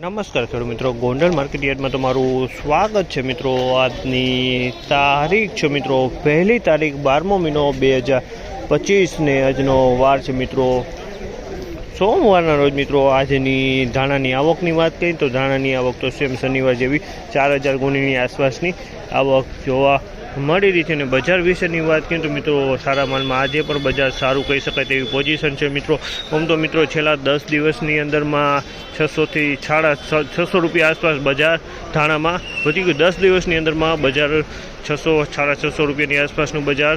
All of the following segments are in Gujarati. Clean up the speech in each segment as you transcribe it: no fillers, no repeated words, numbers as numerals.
નમસ્કાર ખેડૂત મિત્રો, ગોંડલ માર્કેટ યાર્ડમાં તમારું સ્વાગત છે મિત્રો। આજની તારીખ છે મિત્રો 1લી તારીખ 12મો મહિનો 2025 ને આજનો વાર છે મિત્રો સોમવારના રોજ મિત્રો। આજની ધાણાની આવકની વાત કરીએ તો ધાણાની આવક તો સેમ શનિવાર જેવી 4000 ગુણીની આસપાસની આવક જોવા મળી રહી છે। અને બજાર વિશેની વાત કરીએ તો મિત્રો સારા માલમાં આજે પણ બજાર સારું કહી શકાય તેવી પોઝિશન છે મિત્રો। આમ તો મિત્રો છેલ્લા 10 દિવસની અંદરમાં 600 થી 650 રૂપિયા આસપાસ બજાર ધાણામાં વધી ગયું। 10 દિવસની અંદરમાં બજાર 600-650 રૂપિયાની આસપાસનું બજાર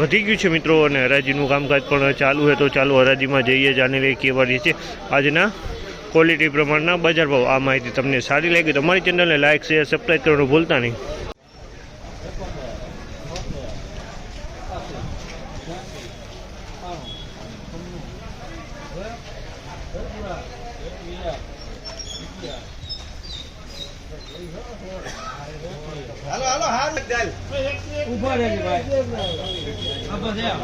વધી ગયું છે મિત્રો। અને હરાજીનું કામકાજ પણ ચાલુ છે, તો ચાલો હરાજીમાં જઈએ, જાણી લઈએ કેવા રહી છે આજના ક્વોલિટી પ્રમાણના બજાર ભાવ। આ માહિતી તમને સારી લાગી તો અમારી ચેનલને લાઇક, શેર, સબસ્ક્રાઈબ કરવાનું ભૂલતા નહીં। હાલો હાલો હાલ ચાલ ઉભા રહે ભાઈ આબા છે આ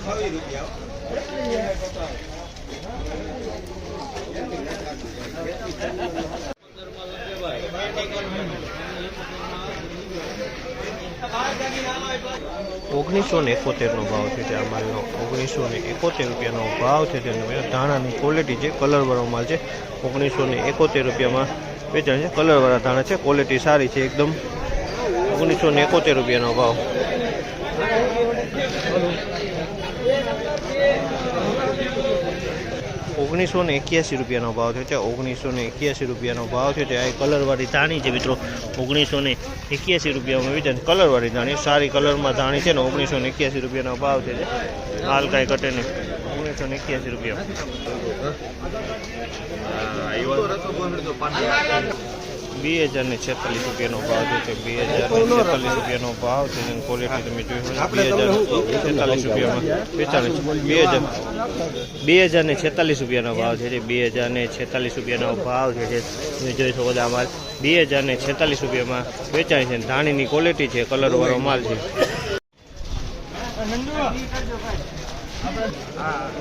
20 રૂપિયા ₹1971 ભાવ છે તે આ માલનો। ₹1971 ભાવ છે તેનો ધાણાની ક્વોલિટી છે, કલરવાળો માલ છે। ₹1971 વેચાણ છે, કલરવાળા ધાણા છે, ક્વોલિટી સારી છે એકદમ। ₹1971 ભાવ। ₹1981 ભાવ છે। ₹1981 ભાવ છે તે આ કલરવાળી ધાણી છે મિત્રો। ₹1981 વેચાણ, કલરવાળી ધાણી, સારી કલરમાં ધાણી છે ને। ₹1981 ભાવ છે હાલ કાંઈ ઘટે નહીં। ₹1981 ₹2046 ભાવ છે। ₹2046 ભાવ છે, ક્વોલિટી તમે જોઈ ₹2046 વેચાણ છે। ₹2046 ભાવ છે। ₹2046 ભાવ છે તમે જોઈ શકો છો। આ માલ ₹2046 વેચાય છે। ધાણીની ક્વોલિટી છે, કલરવાળો માલ છે।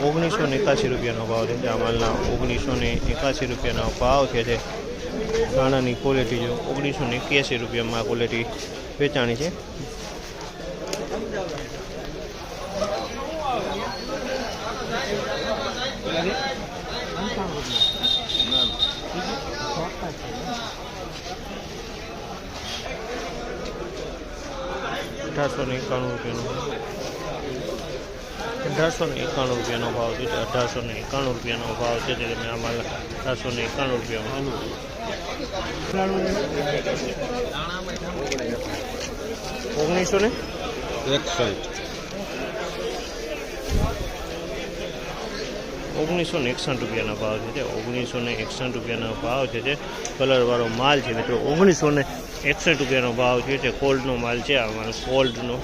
₹1981 ભાવ છે આ માલના। ₹1981 ભાવ છે ધાણાની ક્વોલિટી જો ₹1981 ક્વોલિટી વેચાણી છે। ₹1891 ભાવ છે। ₹1891 ભાવ છે તમે આ માલ ₹1891 ₹1961 ભાવ છે। ₹1961 ભાવ છે કલરવાળો માલ છે મિત્રો। ₹1961 ભાવ છે, કોલ્ડનો માલ છે આ માલ, કોલ્ડનો।